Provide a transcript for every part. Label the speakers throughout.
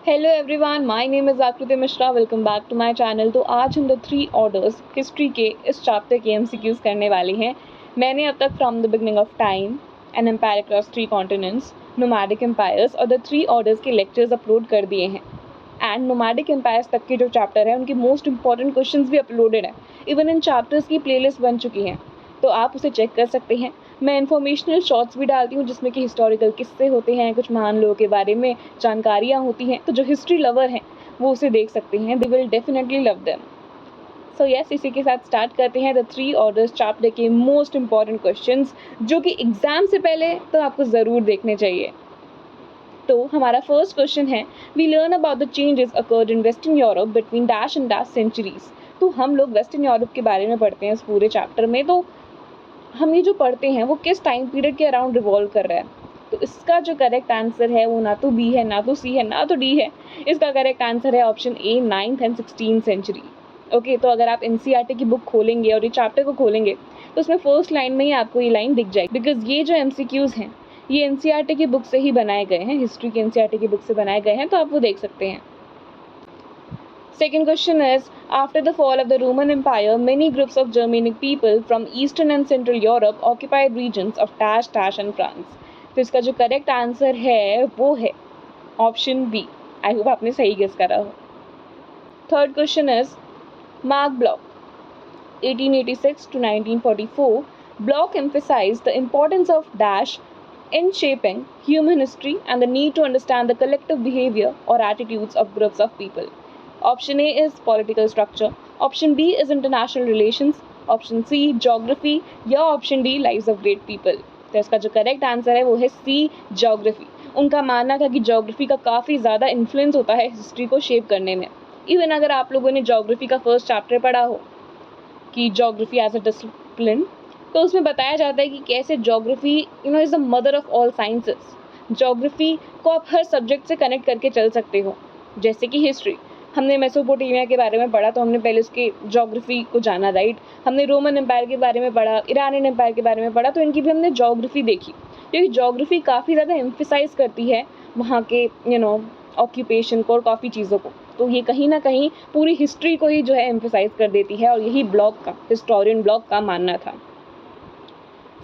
Speaker 1: Hello everyone, my name is Aakriti Mishra. Welcome back to my channel. तो आज हम the three orders history के इस चैप्टर के एमसीक्यूज़ करने वाले हैं। मैंने अब तक from the beginning of time, an empire across three continents, nomadic empires और द थ्री ऑर्डर्स के लेक्चर्स अपलोड कर दिए हैं। एंड नोमैडिक एम्पायर्स तक के जो चैप्टर है उनके मोस्ट इंपॉर्टेंट क्वेश्चंस भी अपलोडेड हैं। इवन इन चैप्टर्स की प्लेलिस्ट बन चुकी हैं, तो आप उसे चेक कर सकते हैं। मैं इन्फॉर्मेशनल शॉर्ट्स भी डालती हूँ जिसमें कि हिस्टोरिकल किस्से होते हैं, कुछ महान लोगों के बारे में जानकारियाँ होती हैं। तो जो हिस्ट्री लवर हैं वो उसे देख सकते हैं, they will definitely love them. So yes, इसी के साथ स्टार्ट करते हैं द थ्री ऑर्डर्स चैप्टर के मोस्ट इंपॉर्टेंट क्वेश्चंस, जो कि एग्जाम से पहले तो आपको ज़रूर देखने चाहिए। तो हमारा फर्स्ट क्वेश्चन है, we learn about the changes occurred in western Europe between dash and dash centuries. तो हम लोग वेस्टर्न यूरोप के बारे में पढ़ते हैं इस पूरे चैप्टर में। तो हम ये जो पढ़ते हैं वो किस टाइम पीरियड के अराउंड रिवॉल्व कर रहा है। तो इसका जो करेक्ट आंसर है वो ना तो बी है, ना तो सी है, ना तो डी है। इसका करेक्ट आंसर है option A, 9th and 16th century. Okay, तो अगर आप एनसीईआरटी की बुक खोलेंगे और ये चैप्टर को खोलेंगे तो उसमें फर्स्ट लाइन में ही आपको ये लाइन दिख जाएगी, बिकॉज ये जो एमसीक्यूज हैं ये एनसीईआरटी की बुक से ही बनाए गए हैं, हिस्ट्री की एनसीईआरटी की बुक से बनाए गए हैं, तो आप वो देख सकते हैं। Second question is, after the fall of the Roman Empire, many groups of Germanic people from Eastern and Central Europe occupied regions of dash dash and France. तो इसका जो करेक्ट आंसर है वो है ऑप्शन बी। आई hope आपने सही guess करा हो। Third question is, mark block 1886 to 1944, Bloch emphasized the importance of dash in shaping human history and the need to understand the collective behavior or attitudes of groups of people. Option A is political structure, option B is international relations, option C geography या option D lives of great people। तो इसका जो correct answer है वो है सी, geography. उनका मानना था कि ज्योग्राफी का काफ़ी ज़्यादा इन्फ्लुएंस होता है हिस्ट्री को शेप करने में। इवन अगर आप लोगों ने ज्योग्राफी का फर्स्ट चैप्टर पढ़ा हो कि ज्योग्राफी एज अ डिसिप्लिन, तो उसमें बताया जाता है कि कैसे geography is the mother of all sciences. Geography को आप हर सब्जेक्ट से कनेक्ट करके चल सकते हो। जैसे कि हिस्ट्री, हमने मेसोपोटामिया के बारे में पढ़ा तो हमने पहले उसके ज्योग्राफी को जाना, राइट। हमने रोमन एम्पायर के बारे में पढ़ा, ईरानियन एम्पायर के बारे में पढ़ा, तो इनकी भी हमने ज्योग्राफी देखी, क्योंकि ज्योग्राफी काफ़ी ज़्यादा एम्फेसाइज करती है वहाँ के ऑक्यूपेशन को और काफ़ी चीज़ों को। तो ये कहीं ना कहीं पूरी हिस्ट्री को ही जो है एम्फेसाइज कर देती है, और यही ब्लॉक का, हिस्टोरियन ब्लॉक का मानना था।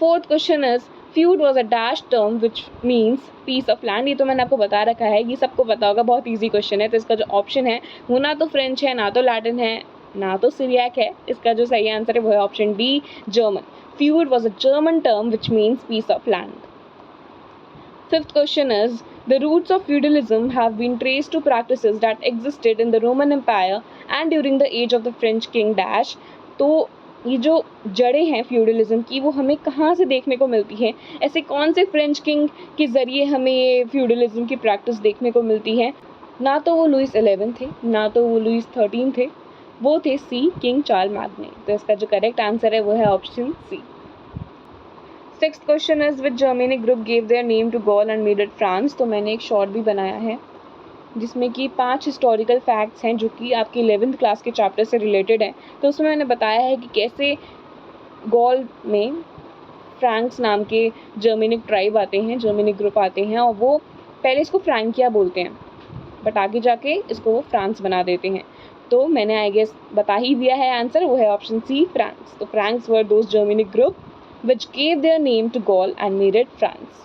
Speaker 1: Fourth question is, feud was a dash term which means piece of land. ये तो मैंने आपको बता रखा है, ये सबको पता होगा, बहुत ईजी क्वेश्चन है। तो इसका जो ऑप्शन है वो ना तो फ्रेंच है, ना तो लैटिन है, ना तो सिरियाक है। इसका जो सही आंसर है वो है option D, German. Feud was a German term which means piece of land. Fifth question is, the roots of feudalism have been traced to practices that existed in the Roman Empire and during the age of the French king dash। तो ये जो जड़ें हैं feudalism की वो हमें कहाँ से देखने को मिलती हैं? ऐसे कौन से फ्रेंच किंग के ज़रिए हमें ये फ्यूडलिज्म की प्रैक्टिस देखने को मिलती है? ना तो वो लुइस 11 थे, ना तो वो लुइस 13 थे, वो थे सी, किंग चार्ल मैग्ने। तो इसका जो करेक्ट आंसर है वो है option C. Sixth question is, which Germanic group gave their name to Gaul and made it France. तो मैंने एक शॉर्ट भी बनाया है जिसमें कि 5 हिस्टोरिकल फैक्ट्स हैं जो कि आपकी 11th क्लास के चैप्टर से रिलेटेड हैं। तो उसमें मैंने बताया है कि कैसे गॉल में फ्रैंक्स नाम के जर्मेनिक ट्राइब आते हैं, जर्मेनिक ग्रुप आते हैं, और वो पहले इसको फ्रैंकिया बोलते हैं, बट आगे जाके इसको वो फ्रांस बना देते हैं। तो मैंने आई गेस बता ही दिया है आंसर, वो है ऑप्शन सी, फ्रैंक्स। तो Franks were those Germanic group which gave their name to Gaul and made it France.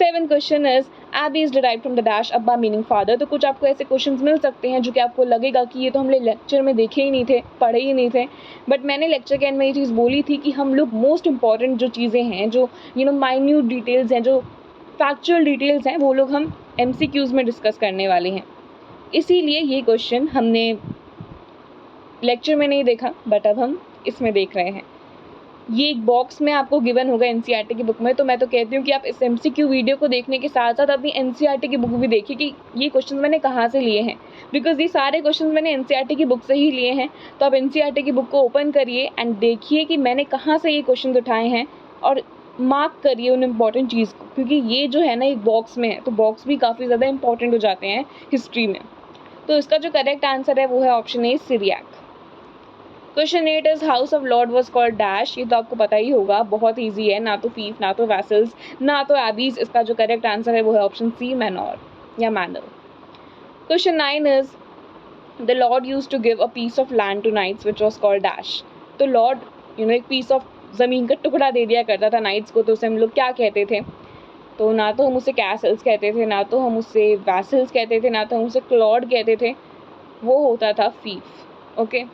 Speaker 1: Seventh question is, Abbey is derived from the dash अब्बा meaning father। तो कुछ आपको ऐसे क्वेश्चंस मिल सकते हैं जो कि आपको लगेगा कि ये तो हमने लेक्चर में देखे ही नहीं थे, पढ़े ही नहीं थे, बट मैंने लेक्चर के एंड में ये चीज़ बोली थी कि हम लोग मोस्ट इंपॉर्टेंट जो चीज़ें हैं, जो माइन्यूट डिटेल्स हैं, जो फैक्चुअल डिटेल्स हैं, वो लोग हम MCQs में डिस्कस करने वाले हैं। इसीलिए ये क्वेश्चन हमने लेक्चर में नहीं देखा, बट अब हम इसमें देख रहे हैं। ये एक बॉक्स में आपको गिवन होगा एनसीईआरटी की बुक में। तो मैं तो कहती हूँ कि आप इस एमसीक्यू वीडियो को देखने के साथ साथ अपनी एनसीईआरटी की बुक भी देखिए कि ये क्वेश्चन मैंने कहाँ से लिए हैं, बिकॉज ये सारे क्वेश्चन मैंने एनसीईआरटी की बुक से ही लिए हैं। तो आप एनसीईआरटी की बुक को ओपन करिए एंड देखिए कि मैंने कहाँ से ये क्वेश्चन उठाए हैं, और मार्क करिए उन इम्पॉर्टेंट चीज़ को, क्योंकि ये जो है ना एक बॉक्स में है, तो बॉक्स भी काफ़ी ज़्यादा इंपॉर्टेंट हो जाते हैं हिस्ट्री में। तो इसका जो करेक्ट आंसर है वो है option A, Syriac. Question 8 is, House of Lord was called dash. ये तो आपको पता ही होगा, बहुत ईजी है, ना तो फीफ, ना तो वैसल्स, ना तो एबीज। इसका जो करेक्ट आंसर है वो है ऑप्शन सी, मैनोर या manner. Question 9 is the Lord used to give a piece of land to knights which was called dash. तो Lord एक piece of ज़मीन का टुकड़ा दे दिया करता था knights को, तो उसे हम लोग क्या कहते थे? तो ना तो हम उसे castles कहते थे, ना तो हम उसे vassals कहते थे, ना तो हम उसे क्लॉड कहते थे, वो होता था fief. Okay.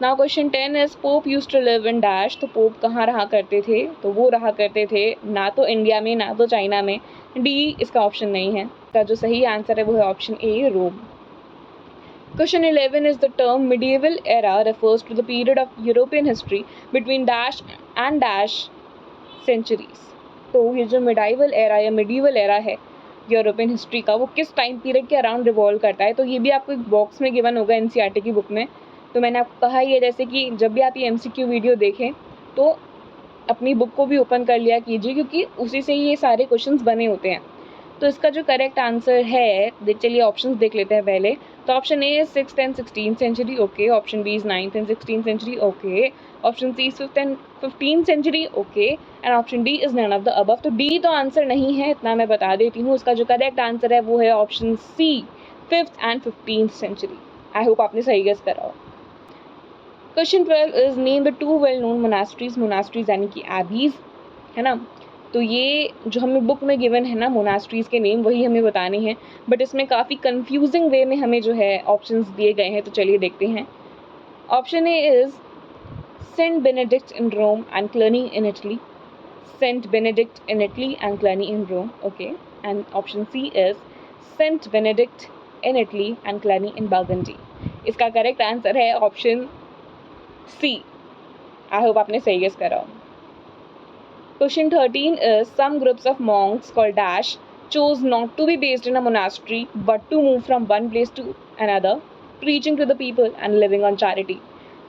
Speaker 1: Now question 10 is Pope used to live in dash. तो पोप कहाँ रहा करते थे? तो वो रहा करते थे ना तो इंडिया में, ना तो चाइना में. डी इसका ऑप्शन नहीं है. इसका जो सही आंसर है वो है option A, Rome. Question 11 is the term medieval era refers to the period of European history between dash and dash centuries. तो ये जो medieval era या medieval era है यूरोपियन हिस्ट्री का, वो किस टाइम पीरियड के अराउंड रिवॉल्व करता है? तो ये भी आपको एक बॉक्स में गिवन होगा एनसीईआरटी की बुक में. तो मैंने आपको कहा ही है जैसे कि जब भी आप ये एमसीक्यू वीडियो देखें तो अपनी बुक को भी ओपन कर लिया कीजिए, क्योंकि उसी से ही ये सारे क्वेश्चंस बने होते हैं. तो इसका जो करेक्ट आंसर है, चलिए ऑप्शंस देख लेते हैं पहले. तो option A is 6th and 16th century, okay. Option B is 9th and 16th century, okay. Option C 5th and 15th century, okay. And option D is none of the above. तो D तो answer नहीं है, इतना मैं बता देती हूँ. इसका जो करेक्ट आंसर है वो है option C, 5th and 15th century. I hope आपने सही गेस करा हो. Question 12 is name the 2 well known monasteries. Monasteries यानी कि एबीज, है ना. तो ये जो हमें बुक में गिवन है ना मोनास्ट्रीज के नेम, वही हमें बताने हैं. बट इसमें काफ़ी कंफ्यूजिंग वे में हमें जो है ऑप्शंस दिए गए हैं. तो चलिए देखते हैं. Option A is Saint Benedict in Rome and Cluny in Italy. Saint Benedict in Italy and Cluny in Rome, okay. And option C is Saint Benedict in Italy and Cluny in Burgundy. इसका correct answer है option C. I hope आपने सही guess करा. Question 13 is some groups of monks called dash chose not to be based in a monastery but to move from one place to another, preaching to the people and living on charity.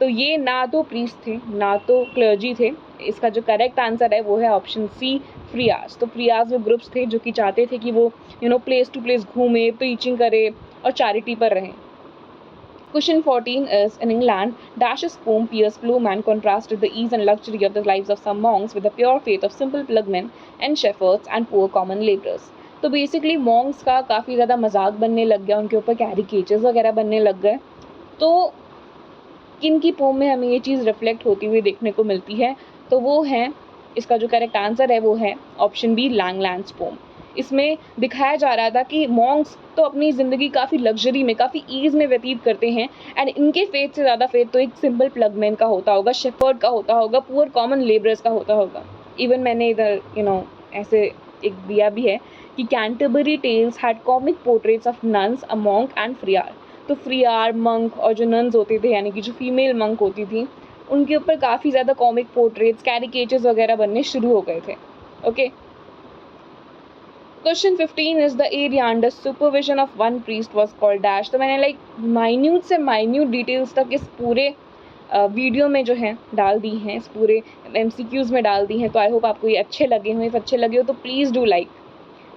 Speaker 1: तो ये ना तो priest थे ना तो clergy थे. इसका जो करेक्ट आंसर है वो है ऑप्शन सी, फ्रियाज. तो फ्रियाज वो ग्रुप्स थे जो कि चाहते थे कि वो प्लेस टू प्लेस घूमे, प्रीचिंग करे और चैरिटी पर रहें. Question 14 is in England, Dash's poem Piers Plowman contrasted the ease and luxury of the lives of some monks with the pure faith of simple plugmen and shepherds and poor common laborers. तो basically Monks का काफ़ी ज़्यादा मजाक बनने लग गया, उनके ऊपर कैरिकेचर्स वगैरह बनने लग गए. तो किन की पोम में हमें ये चीज़ रिफ्लेक्ट होती हुई देखने को मिलती है? तो वो है, इसका जो करेक्ट आंसर है वो है ऑप्शन बी, लैंगलैंड्स पोम. इसमें दिखाया जा रहा था कि मॉन्क्स तो अपनी ज़िंदगी काफ़ी लग्जरी में, काफ़ी ईज़ में व्यतीत करते हैं. एंड इनके फेथ से ज़्यादा फेथ तो एक सिंपल प्लगमैन का होता होगा, शेफर्ड का होता होगा, पुअर कॉमन लेबरर्स का होता होगा. इवन मैंने इधर ऐसे एक दिया भी है कि Canterbury Tales had comic portraits of nuns, a monk and friar. तो फ्रियार, मंक और जो नन्स होते थे यानी कि जो फीमेल मंक होती थी, उनके ऊपर काफ़ी ज़्यादा कॉमिक पोर्ट्रेट्स, कैरिकेचर्स वगैरह बनने शुरू हो गए थे. Okay. Question 15 is the area under supervision of one priest was called dash. तो मैंने माइन्यूट से माइन्यूट डिटेल्स तक इस पूरे वीडियो में जो है डाल दी हैं, इस पूरे MCQs में डाल दी हैं. तो आई होप आपको ये अच्छे लगे हों. इफ़ अच्छे लगे हो तो प्लीज़ डू लाइक.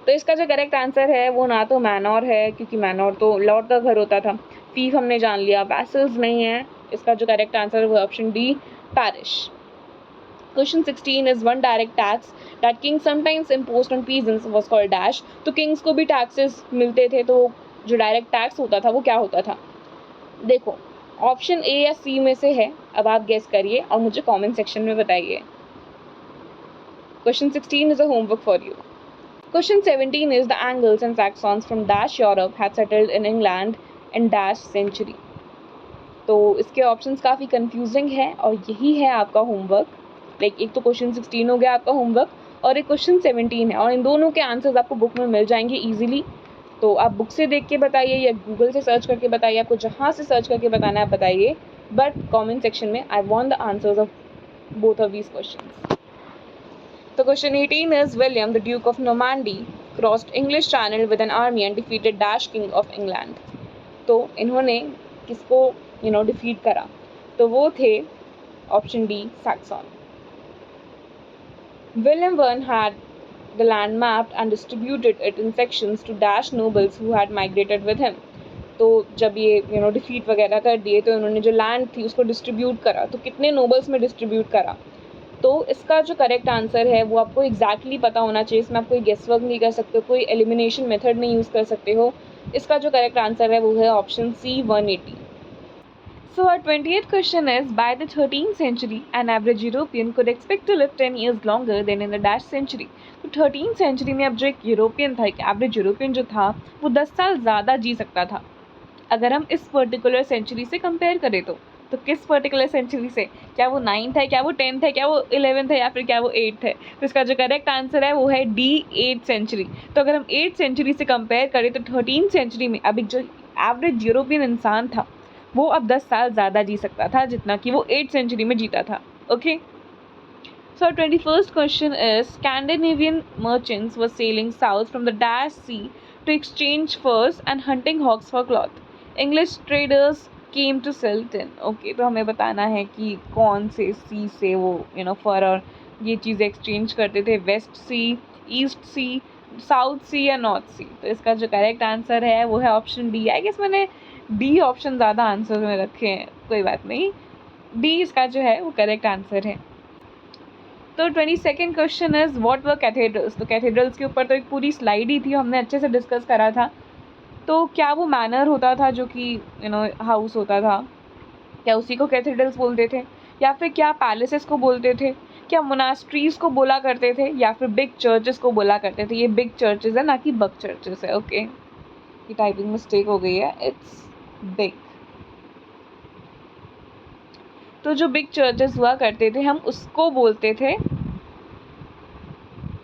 Speaker 1: तो इसका जो करेक्ट आंसर है वो ना तो मैनोर है, क्योंकि मैनोर तो लॉर्ड का घर होता था. फीफ हमने जान लिया, वैसल्स नहीं है. इसका जो करेक्ट आंसर है वो option D, parish. Question 16 is one direct tax that kings sometimes imposed on peasants was called dash. तो किंग्स को भी टैक्सेस मिलते थे, तो जो डायरेक्ट टैक्स होता था वो क्या होता था? देखो, ऑप्शन ए या सी में से है. अब आप गेस करिए और मुझे कमेंट सेक्शन में बताइए. Question 16 is a homework for you. Question 17 is the Angles and Saxons from dash Europe had settled in England in dash century. तो इसके ऑप्शंस काफ़ी कंफ्यूजिंग है और यही है आपका होमवर्क. एक तो क्वेश्चन 16 हो गया आपका होमवर्क और एक क्वेश्चन 17 है, और इन दोनों के आंसर्स आपको बुक में मिल जाएंगे इजीली. तो आप बुक से देख के बताइए या गूगल से सर्च करके बताइए, आपको जहाँ से सर्च करके बताना है आप बताइए. बट कमेंट सेक्शन में I want the answers of both of these questions. तो question 18 is William the Duke of Normandy crossed English Channel with an army and defeated dash king of England. तो इन्होंने किसको defeat करा? तो वो थे option D, Saxon. William I had the land mapped and distributed it in sections to dash nobles who had migrated with him. तो जब ये डिफीट वगैरह कर दिए तो उन्होंने जो लैंड थी उसको डिस्ट्रीब्यूट करा. तो कितने नोबल्स में डिस्ट्रीब्यूट करा? तो इसका जो करेक्ट आंसर है वो आपको एग्जैक्टली पता होना चाहिए, इसमें आप कोई गेस वर्क नहीं कर सकते, कोई एलिमिनेशन मेथड नहीं यूज़ कर सकते हो। इसका जो करेक्ट आंसर है वो है option C 180। So our 20th question is, by the 13th century, an average European could expect to live 10 years longer than in the dash century. तो 13th century में अब जो एक यूरोपियन था, एक एवरेज यूरोपियन जो था, वो 10 साल ज़्यादा जी सकता था अगर हम इस पर्टिकुलर सेंचुरी से कंपेयर करें तो किस पर्टिकुलर सेंचुरी से? क्या वो 9th है, क्या वो 10th है, क्या वो 11th है, या फिर क्या वो 8th है? तो इसका जो करेक्ट आंसर है वो है डी 8th सेंचुरी। तो अगर हम 8th सेंचुरी से कंपेयर करें तो 13th सेंचुरी में अब एक जो एवरेज यूरोपियन इंसान था वो अब 10 साल ज़्यादा जी सकता था जितना कि वो 8th सेंचुरी में जीता था। Okay, so our 21st question is, Scandinavian merchants were sailing south from the Dash Sea to exchange furs and hunting hogs for cloth. English traders came to sell tin. Okay, तो हमें बताना है कि कौन से सी से वो फर और ये चीज़ें एक्सचेंज करते थे, वेस्ट सी, ईस्ट सी, साउथ सी या नॉर्थ सी। तो इसका जो करेक्ट आंसर है वो है ऑप्शन डी। आई गेस मैंने डी ऑप्शन ज़्यादा आंसर में रखे हैं, कोई बात नहीं, डी इसका जो है वो करेक्ट आंसर है। तो 22nd question is, what were cathedrals. तो कैथेड्रल्स के ऊपर तो एक पूरी स्लाइड ही थी, हमने अच्छे से डिस्कस करा था। तो क्या वो मैनर होता था जो कि हाउस होता था, क्या उसी को कैथेड्रल्स बोलते थे, या फिर क्या पैलेसेस को बोलते थे, क्या मोनास्ट्रीज को बोला करते थे, या फिर बिग चर्चेस को बोला करते थे? ये बिग चर्चेस है, ना कि बग चर्चेस है। ओके, ये टाइपिंग मिस्टेक हो गई है, इट्स बिग। तो जो बिग चर्चेस हुआ करते थे हम उसको बोलते थे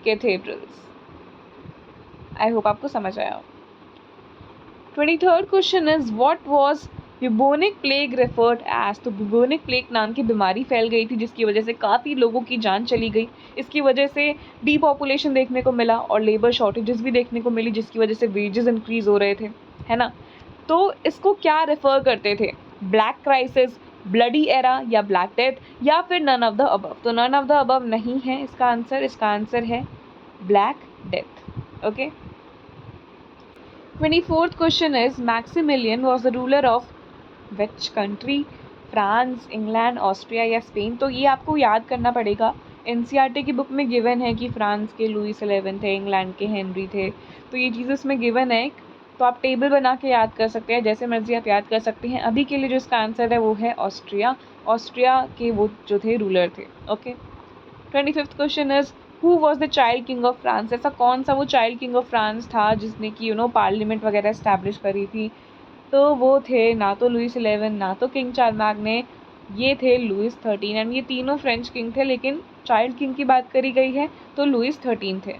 Speaker 1: कैथेड्रल्स। आई होप आपको समझ आया। 23rd question is, what was bubonic plague referred as. तो ब्यूबोनिक प्लेग नाम की बीमारी फैल गई थी जिसकी वजह से काफ़ी लोगों की जान चली गई। इसकी वजह से डीपॉपुलेशन देखने को मिला और लेबर शॉर्टेजेस भी देखने को मिली जिसकी वजह से वेजेस इंक्रीज हो रहे थे, है ना। तो इसको क्या रेफर करते थे? ब्लैक क्राइसिस, ब्लडी एरा या ब्लैक डेथ, या फिर नन ऑफ द अबव। तो नन ऑफ द अबव नहीं है इसका आंसर, इसका आंसर है black death. Okay, 24th question is, Maximilian was the ruler of which country? France, England, Austria या स्पेन? तो ये आपको याद करना पड़ेगा। एनसीईआरटी की बुक में गिवन है कि फ्रांस के लुइस 11 थे, इंग्लैंड के हेनरी थे, तो ये चीज़ उसमें गिवन है। तो आप टेबल बना के याद कर सकते हैं, जैसे मर्जी आप याद कर सकते हैं। अभी के लिए जो इसका आंसर है वो है ऑस्ट्रिया। ऑस्ट्रिया के वो जो थे रूलर थे। Okay, 25th question is, who was the child king of France. ऐसा कौन सा वो चाइल्ड किंग ऑफ फ्रांस था जिसने कि पार्लियामेंट वगैरह इस्टेब्लिश करी थी? तो वो थे ना तो लुइस 11, ना तो किंग चार्लमैग्ने, ये थे लुइस 13। एंड ये तीनों फ्रेंच किंग थे, लेकिन चाइल्ड किंग की बात करी गई है तो लुइस 13 थे।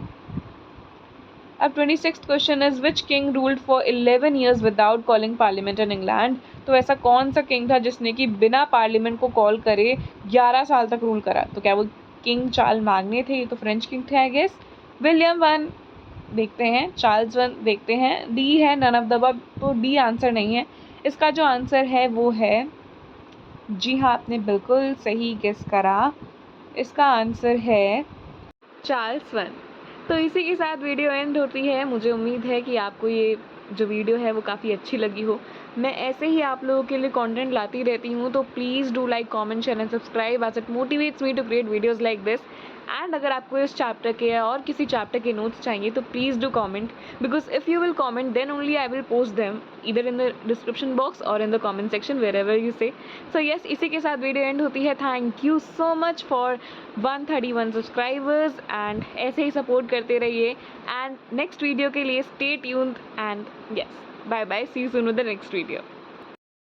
Speaker 1: अब 26th question is, which king ruled for 11 years without calling parliament in England. तो ऐसा कौन सा किंग था जिसने कि बिना पार्लियामेंट को कॉल करे 11 साल तक रूल करा? तो क्या वो किंग चार्लमैग्ने थे? ये तो फ्रेंच किंग थे आई गेस। विलियम 1 देखते हैं, चार्ल्स 1 देखते हैं, डी है नन ऑफ द अबव। तो डी आंसर नहीं है, इसका जो आंसर है वो है, जी हाँ आपने बिल्कुल सही गेस करा, इसका आंसर है चार्ल्स 1। तो इसी के साथ वीडियो एंड होती है। मुझे उम्मीद है कि आपको ये जो वीडियो है वो काफ़ी अच्छी लगी हो। मैं ऐसे ही आप लोगों के लिए कंटेंट लाती रहती हूँ, तो please do like, comment, share and subscribe as it motivates me to create videos like this. And अगर आपको इस चैप्टर के या और किसी चैप्टर के नोट्स चाहिए तो please do comment, because if you will comment then only I will post them either in the description box और in the comment section wherever you say. So yes, इसी के साथ video and होती है। Thank you so much for 131 subscribers and ऐसे ही support करते रहिए। And next video के लिए stay tuned and yes, bye bye, see you soon with the next video.